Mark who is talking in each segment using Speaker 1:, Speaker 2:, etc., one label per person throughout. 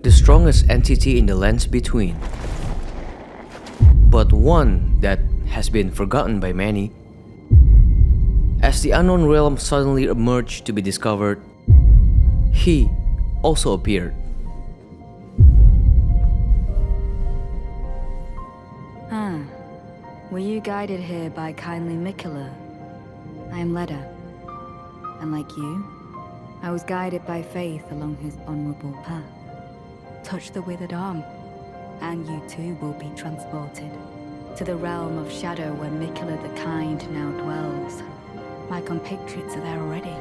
Speaker 1: the strongest entity in the lands between, but one that has been forgotten by many. As the unknown realm suddenly emerged to be discovered, he also appeared.
Speaker 2: Were you guided here by kindly Mikola? I am Leda, and like you, I was guided by faith along his honorable path. Touch the withered arm, and you too will be transported to the realm of shadow where Mikola the Kind now dwells. My compatriots are there already.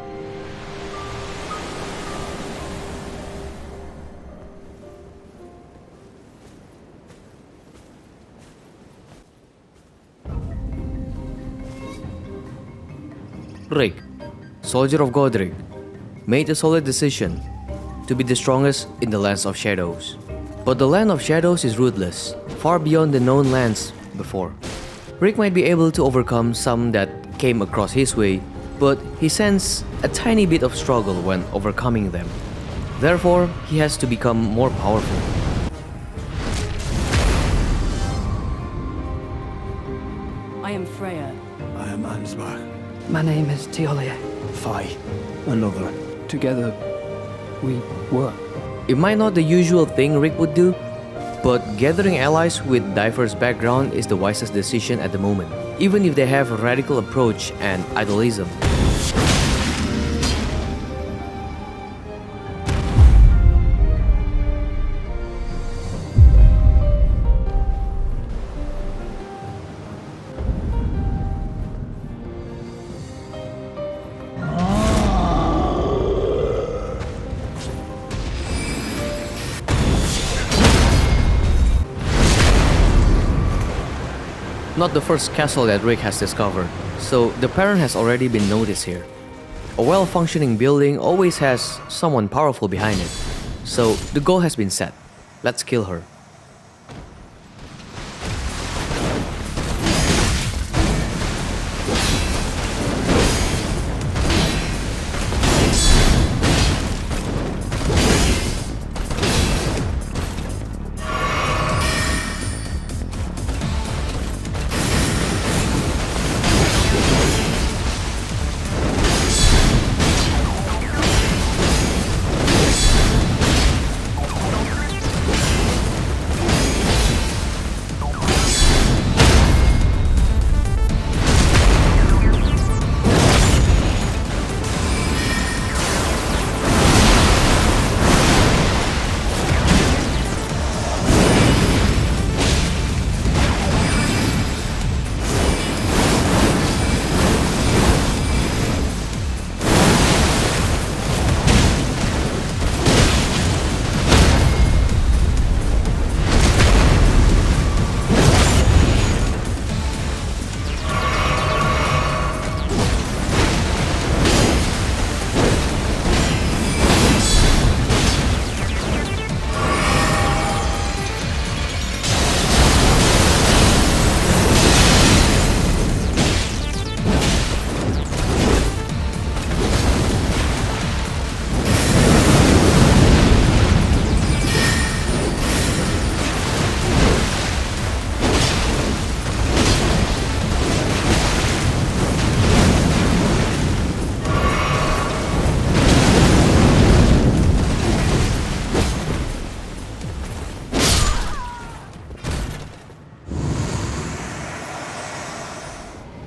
Speaker 1: Rick, soldier of Godrick, made a solid decision to be the strongest in the lands of shadows. But the land of shadows is ruthless, far beyond the known lands before. Rick might be able to overcome some that came across his way, but he sensed a tiny bit of struggle when overcoming them. Therefore, he has to become more powerful.
Speaker 3: I am Freya.
Speaker 4: I am Ansbach.
Speaker 5: My name is Teolia.
Speaker 4: Phi. Another.
Speaker 5: Together, we work.
Speaker 1: It might not the usual thing Rick would do, but gathering allies with diverse background is the wisest decision at the moment, even if they have a radical approach and idealism. Not the first castle that Rick has discovered, so the parent has already been noticed here. A well-functioning building always has someone powerful behind it, so the goal has been set. Let's kill her.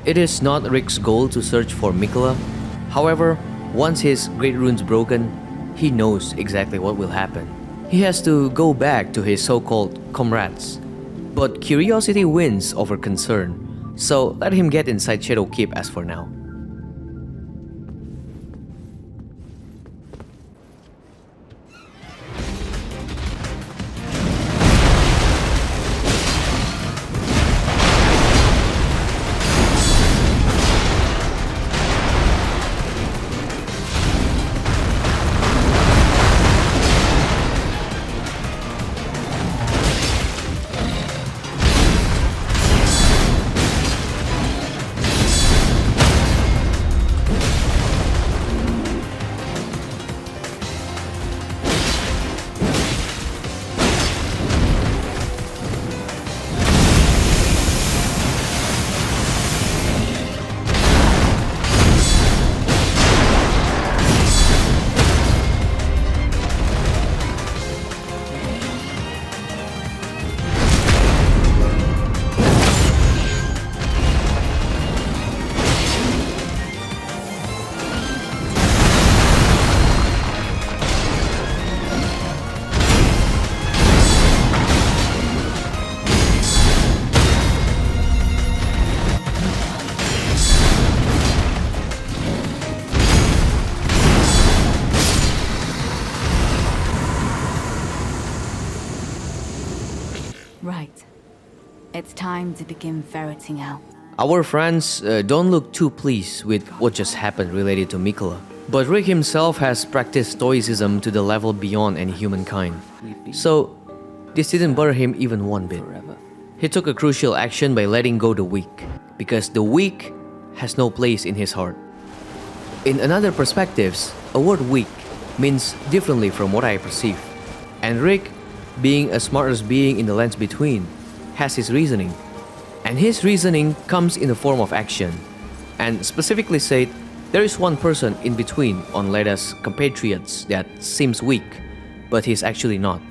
Speaker 1: It is not Rick's goal to search for Mikola. However, once his great rune's broken, he knows exactly what will happen. He has to go back to his so-called comrades. But curiosity wins over concern, so let him get inside Shadow Keep as for now.
Speaker 2: Right. It's time to begin ferreting out.
Speaker 1: Our friends don't look too pleased with what just happened related to Mikola. But Rick himself has practiced stoicism to the level beyond any humankind. So, this didn't bother him even one bit. He took a crucial action by letting go the weak, because the weak has no place in his heart. In another perspectives, a word weak means differently from what I perceive. And Rick, being a smartest being in the lands between, has his reasoning. And his reasoning comes in the form of action. And specifically said, there is one person in between on Leda's compatriots that seems weak, but he's actually not.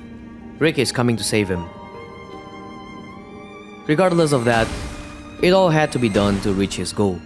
Speaker 1: Rick is coming to save him. Regardless of that, it all had to be done to reach his goal.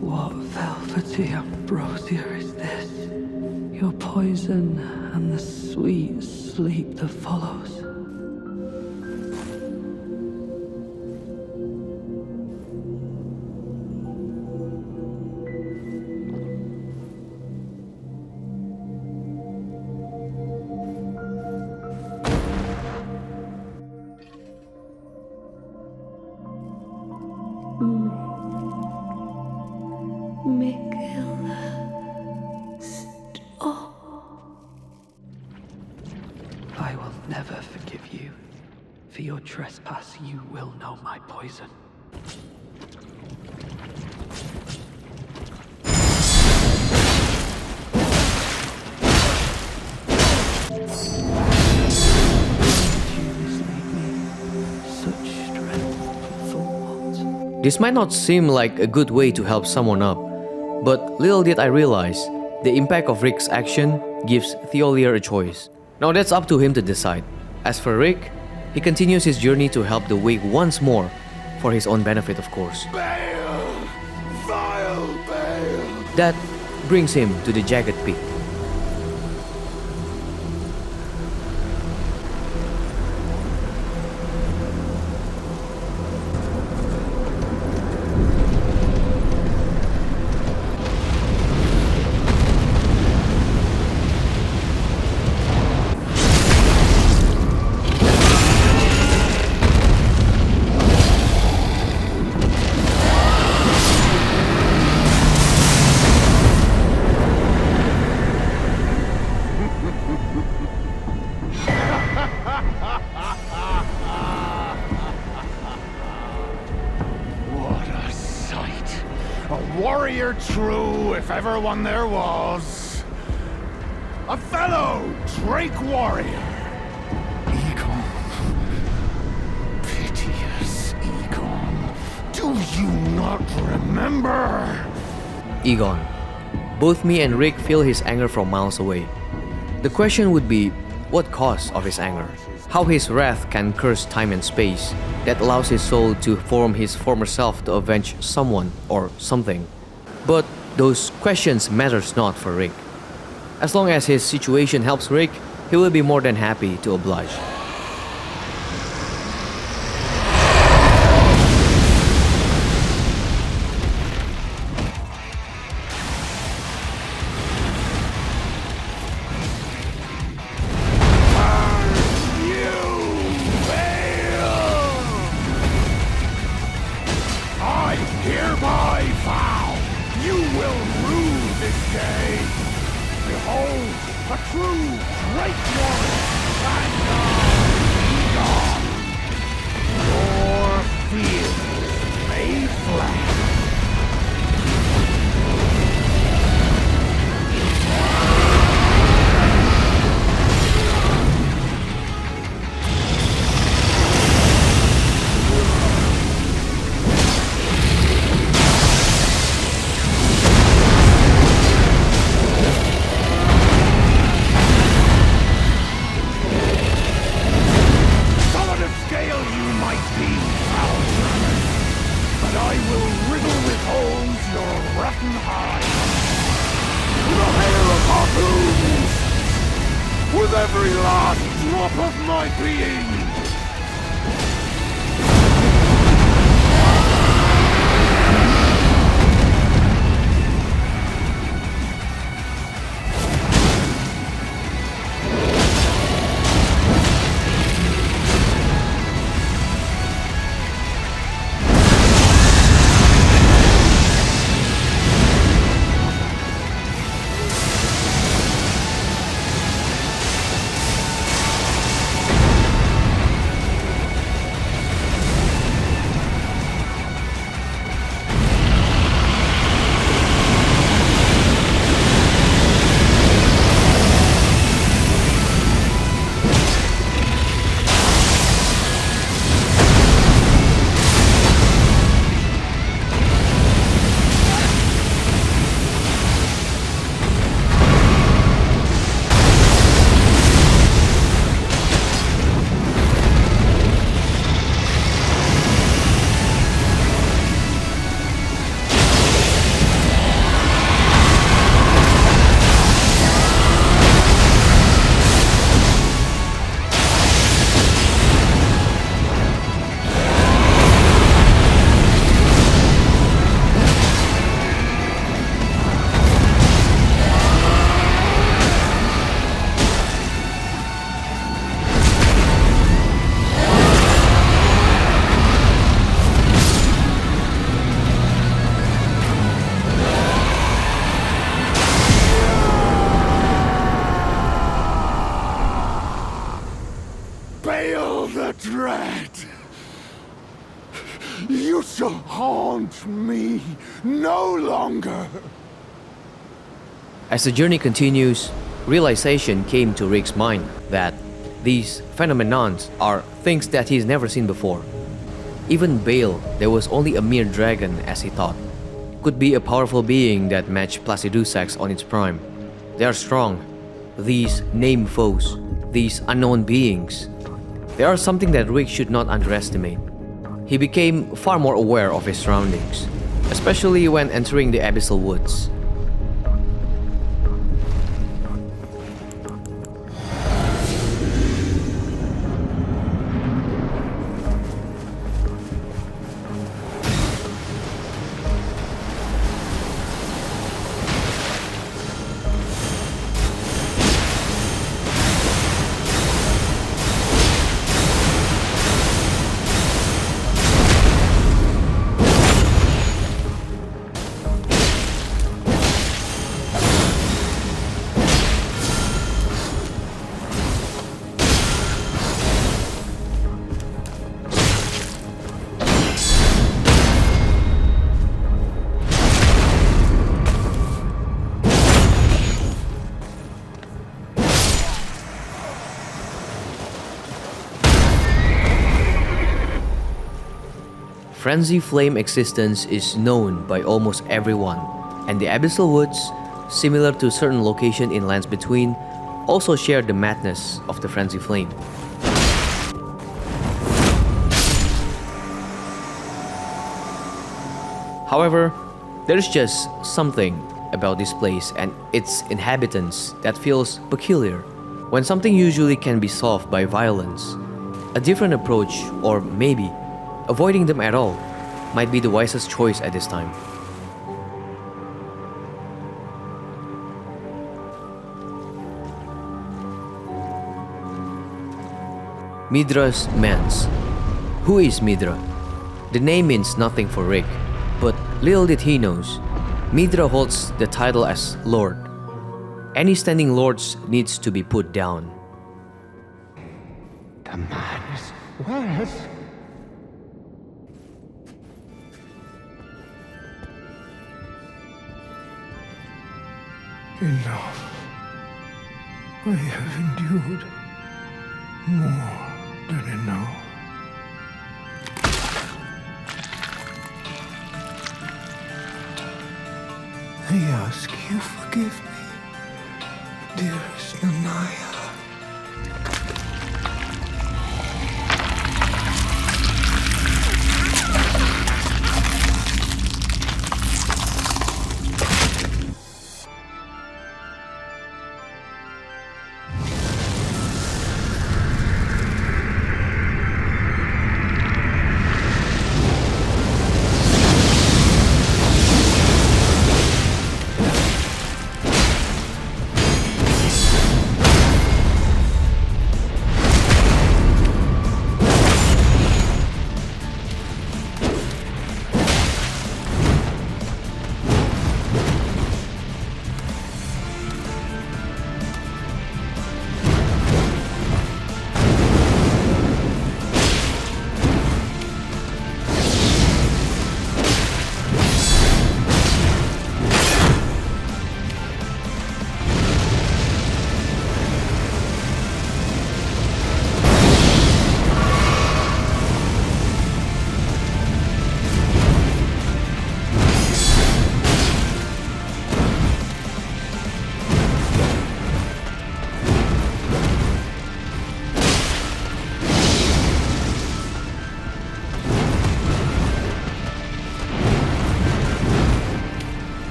Speaker 5: What velvety ambrosia is this? Your poison and the sweet sleep that follows. I will never forgive you. For your trespass, you will know my poison. Such strength for what?
Speaker 1: This might not seem like a good way to help someone up, but little did I realize, the impact of Rick's action gives Theolier a choice. Now that's up to him to decide. As for Rick, he continues his journey to help the weak once more, for his own benefit of course.
Speaker 4: Bale! Vile Bale!
Speaker 1: That brings him to the Jagged Peak.
Speaker 6: A warrior true, if ever one there was. A fellow Drake warrior. Egon. Piteous Egon. Do you not remember?
Speaker 1: Egon, Both me and Rick feel his anger from miles away. The question would be, what cause of his anger? How his wrath can curse time and space that allows his soul to form his former self to avenge someone or something. But those questions matters not for Rick. As long as his situation helps Rick, he will be more than happy to oblige.
Speaker 4: With every last drop of my being! Bale the Dread! You shall haunt me no longer!
Speaker 1: As the journey continues, realization came to Rick's mind that these phenomenons are things that he's never seen before. Even Bale, that was only a mere dragon as he thought, could be a powerful being that matched Placidusax on its prime. They are strong. These named foes, these unknown beings, they are something that Rick should not underestimate. He became far more aware of his surroundings, especially when entering the abyssal woods. Frenzy Flame existence is known by almost everyone, and the Abyssal Woods similar to certain location in Lands Between, also share the madness of the Frenzy Flame. However, there is just something about this place and its inhabitants that feels peculiar. When something usually can be solved by violence, a different approach, or maybe avoiding them at all, might be the wisest choice at this time. Midra's Manse. Who is Midra? The name means nothing for Rick, but little did he knows, Midra holds the title as Lord. Any standing lords needs to be put down.
Speaker 6: The man is wet.
Speaker 4: Enough. I have endured more than enough. I ask you forgive me, dearest Nanaya.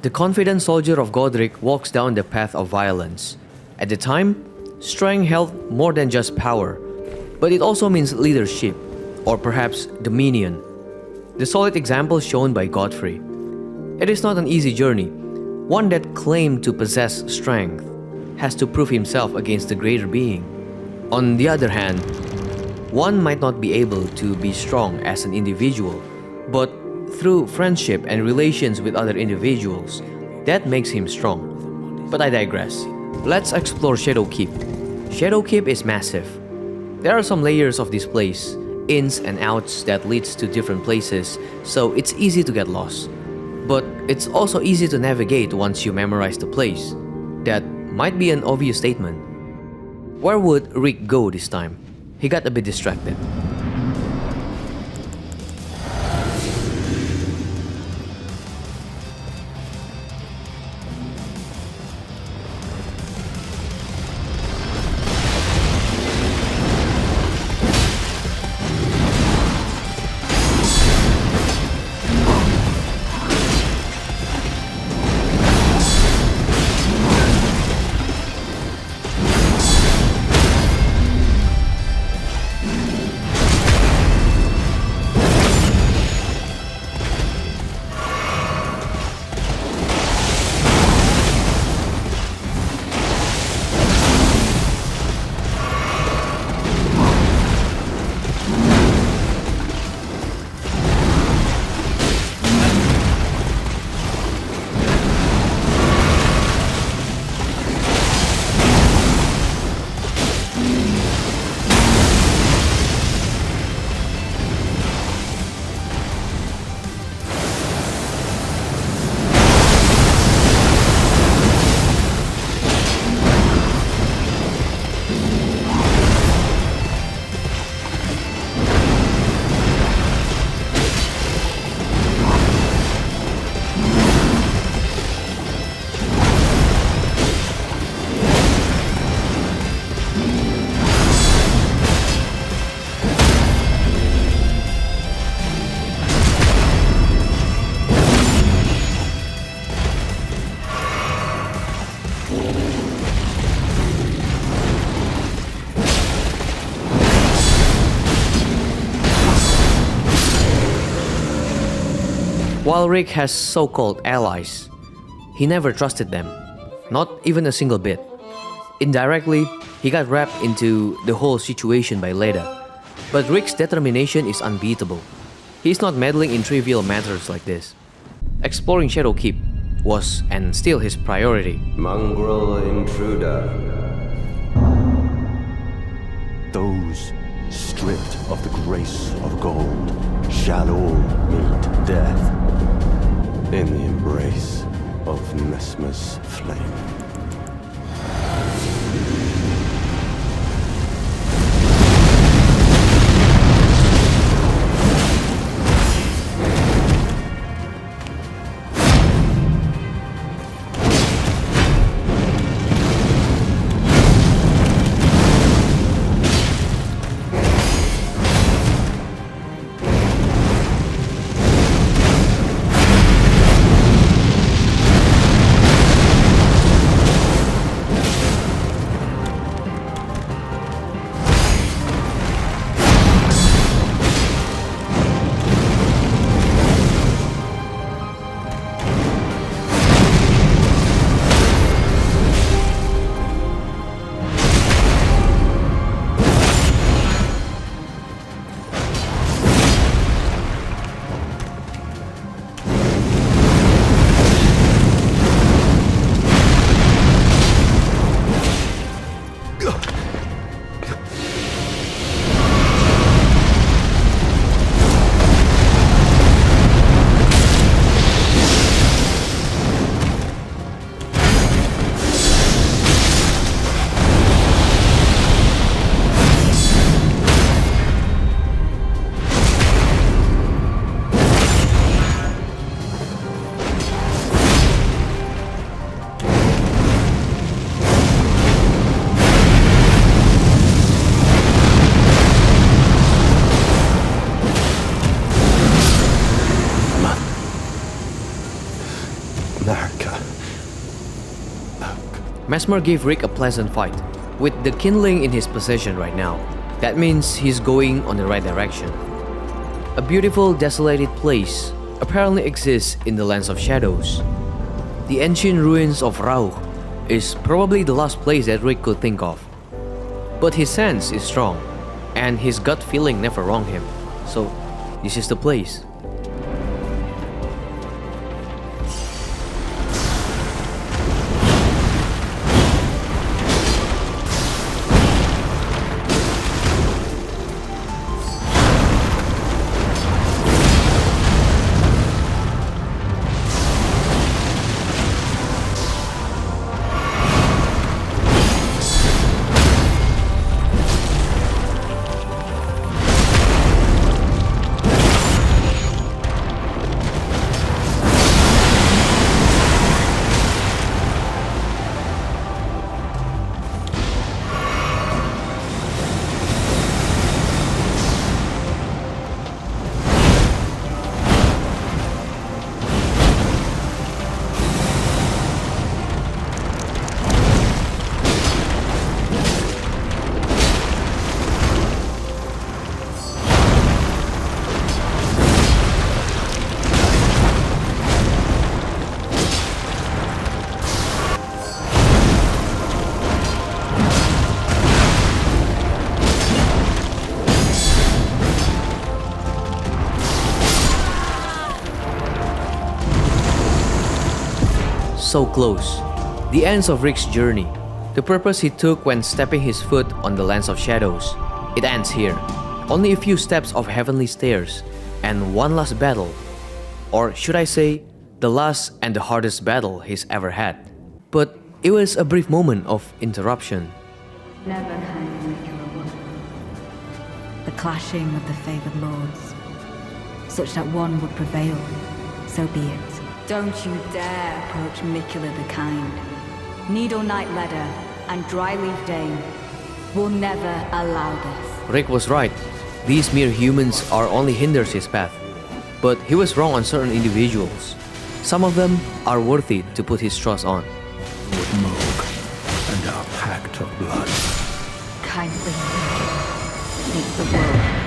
Speaker 1: The confident soldier of Godrick walks down the path of violence. At the time, strength held more than just power, but it also means leadership, or perhaps dominion. The solid example shown by Godfrey. It is not an easy journey. One that claimed to possess strength has to prove himself against the greater being. On the other hand, one might not be able to be strong as an individual, but through friendship and relations with other individuals, that makes him strong. But I digress. Let's explore Shadowkeep. Shadowkeep is massive. There are some layers of this place, ins and outs that leads to different places, so it's easy to get lost. But it's also easy to navigate once you memorize the place. That might be an obvious statement. Where would Rick go this time? He got a bit distracted. While Rick has so-called allies, he never trusted them, not even a single bit. Indirectly, he got wrapped into the whole situation by Leda, but Rick's determination is unbeatable. He's not meddling in trivial matters like this. Exploring Shadow Keep was and still his priority.
Speaker 7: Mongrel intruder.
Speaker 4: Those stripped of the grace of gold shall all meet death in the embrace of Mesmer's flame.
Speaker 1: Mesmer gave Rick a pleasant fight, with the kindling in his possession right now. That means he's going on the right direction. A beautiful, desolated place apparently exists in the Lands of Shadows. The ancient ruins of Rauch is probably the last place that Rick could think of. But his sense is strong, and his gut feeling never wronged him. So, this is the place. so close. The ends of Rick's journey. The purpose he took when stepping his foot on the lands of shadows. It ends here. Only a few steps of heavenly stairs, and one last battle. Or should I say, the last and the hardest battle he's ever had. But it was a brief moment of interruption.
Speaker 2: Never kindly Micula one. The clashing of the favored lords, such that one would prevail, so be it. Don't you dare approach Micula the Kind. Needle Knight Leda and Dryleaf Dane will never allow this.
Speaker 1: Rick was right. These mere humans are only hinders his path. But he was wrong on certain individuals. Some of them are worthy to put his trust on.
Speaker 6: With Moog and our pact of blood.
Speaker 2: Kindly meet the world.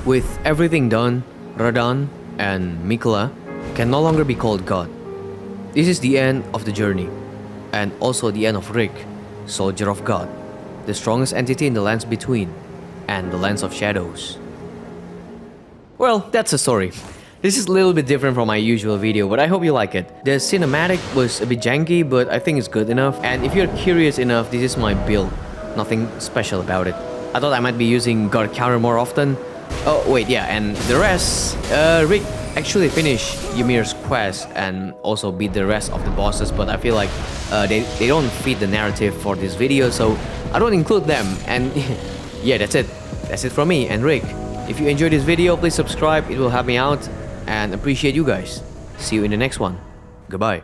Speaker 1: With everything done, Radahn and Micula can no longer be called God. This is the end of the journey, and also the end of Rick, Soldier of God, the strongest entity in the lands between, and the lands of shadows. Well, that's the story. This is a little bit different from my usual video, but I hope you like it. The cinematic was a bit janky, but I think it's good enough, and if you're curious enough, this is my build. Nothing special about it. I thought I might be using guard counter more often, Oh wait, yeah, and the rest, Rick actually finished Ymir's quest and also beat the rest of the bosses, but I feel like they don't fit the narrative for this video, so I don't include them. And yeah, that's it from me and Rick. If you enjoyed this video, please subscribe, it will help me out, and appreciate you guys. See you in the next one. Goodbye.